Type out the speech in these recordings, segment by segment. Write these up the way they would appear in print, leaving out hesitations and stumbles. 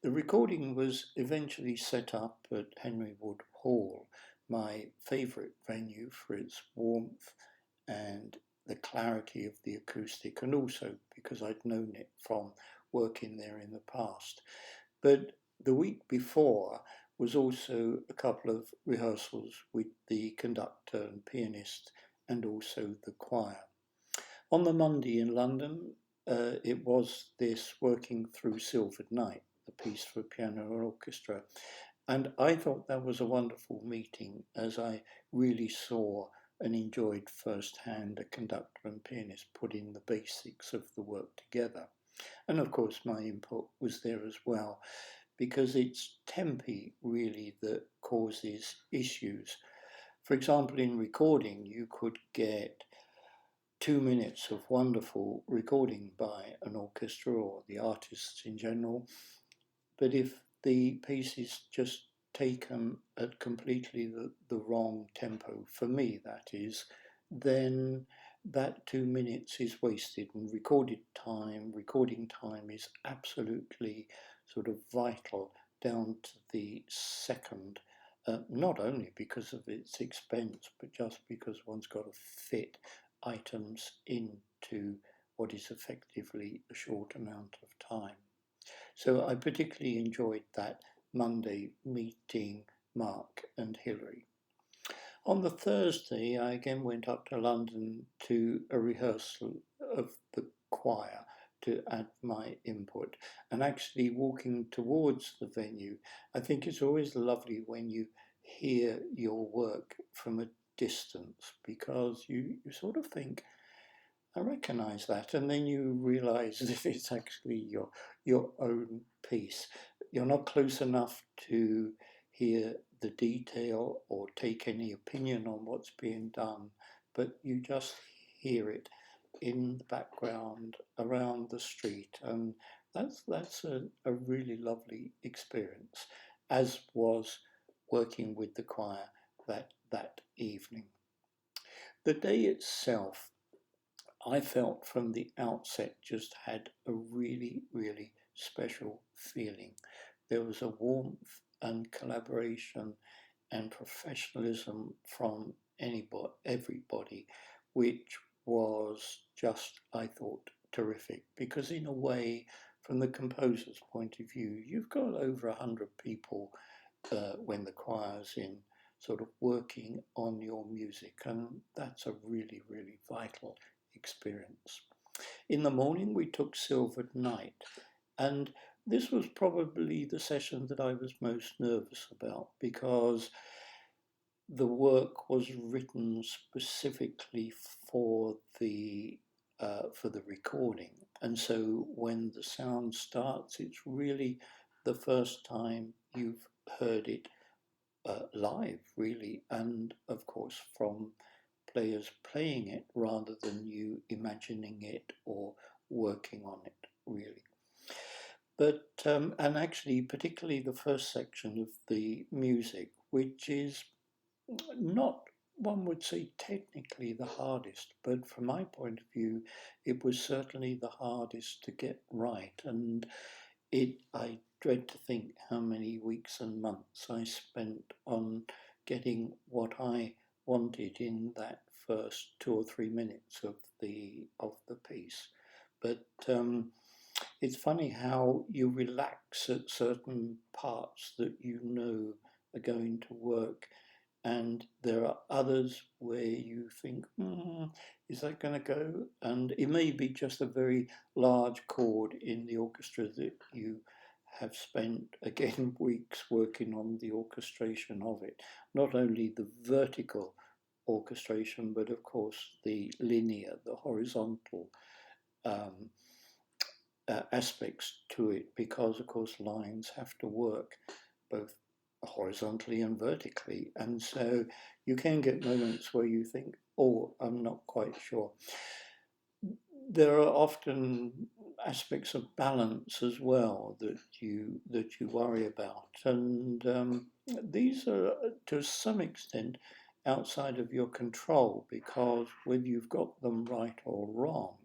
The recording was eventually set up at Henry Wood Hall, my favourite venue for its warmth and the clarity of the acoustic, and also because I'd known it from working there in the past. But the week before was also a couple of rehearsals with the conductor and pianist and also the choir. On the Monday in London, it was this Working Through Silvered Night, the piece for piano and orchestra. And I thought that was a wonderful meeting as I really saw and enjoyed firsthand a conductor and pianist putting the basics of the work together. And of course, my input was there as well, because it's tempi really that causes issues. For example, in recording, you could get 2 minutes of wonderful recording by an orchestra or the artists in general, but if the piece is just taken at completely the wrong tempo, for me that is, then that 2 minutes is wasted, and recording time is absolutely sort of vital down to the second, not only because of its expense, but just because one's got to fit items into what is effectively a short amount of time. So I particularly enjoyed that Monday meeting Mark and Hilary. On the Thursday, I again went up to London to a rehearsal of the choir to add my input. And actually, walking towards the venue, I think it's always lovely when you hear your work from a distance, because you sort of think, I recognise that, and then you realise that it's actually your own piece. You're not close enough to hear the detail or take any opinion on what's being done, but you just hear it in the background around the street, and that's a really lovely experience, as was working with the choir that evening. The day itself, I felt from the outset, just had a really, really special feeling. There was a warmth and collaboration and professionalism from everybody, which was just, I thought, terrific. Because in a way, from the composer's point of view, you've got over 100 people when the choir's in, sort of working on your music, and that's a really, really vital experience. In the morning, we took Silvered Night, and this was probably the session that I was most nervous about, because the work was written specifically for the recording, and so when the sound starts, it's really the first time you've heard it live, really, and of course from players playing it rather than you imagining it or working on it, really. But, and actually, particularly the first section of the music, which is not, one would say, technically the hardest, but from my point of view, it was certainly the hardest to get right. And I dread to think how many weeks and months I spent on getting what I wanted in that first 2 or 3 minutes of the piece. But it's funny how you relax at certain parts that you know are going to work, and there are others where you think, is that going to go? And it may be just a very large chord in the orchestra that you have spent, again, weeks working on the orchestration of it. Not only the vertical orchestration, but of course the linear, the horizontal um, aspects to it, because of course lines have to work both horizontally and vertically, and so you can get moments where you think, oh, I'm not quite sure. There are often aspects of balance as well that you worry about, and these are to some extent outside of your control, because whether you've got them right or wrong,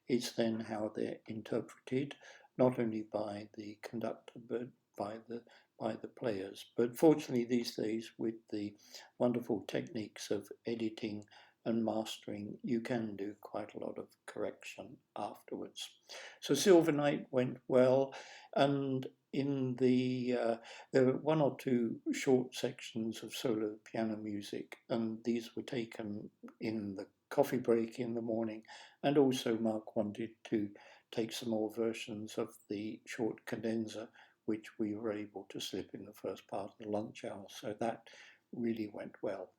it's then how they're interpreted, not only by the conductor but by the players. But fortunately these days, with the wonderful techniques of editing and mastering, you can do quite a lot of correction afterwards. So Silver Night went well, and in there were one or two short sections of solo piano music, and these were taken in the coffee break in the morning, and also Mark wanted to take some more versions of the short cadenza, which we were able to slip in the first part of the lunch hour, so that really went well.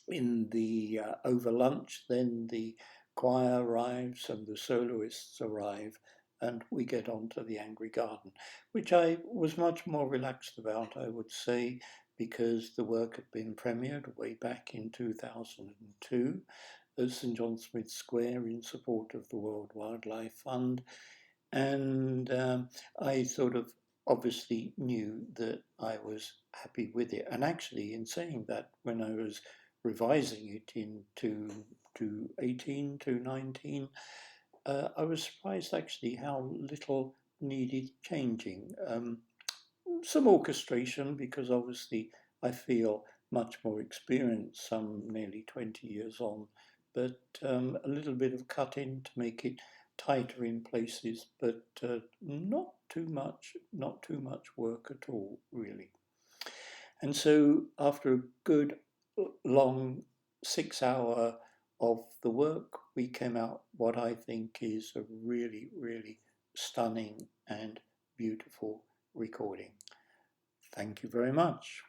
In the over lunch, then the choir arrives and the soloists arrive, and we get on to the Angry Garden, which I was much more relaxed about, I would say, because the work had been premiered way back in 2002 at St John Smith Square in support of the World Wildlife Fund, and I sort of obviously knew that I was happy with it. And actually, in saying that, when I was revising it into to 18 to 19, I was surprised actually how little needed changing. Some orchestration, because obviously I feel much more experienced, some nearly 20 years on, but a little bit of cutting to make it tighter in places, but not too much work at all, really. And so after a good long 6 hour of the work, we came out what I think is a really, really stunning and beautiful recording. Thank you very much.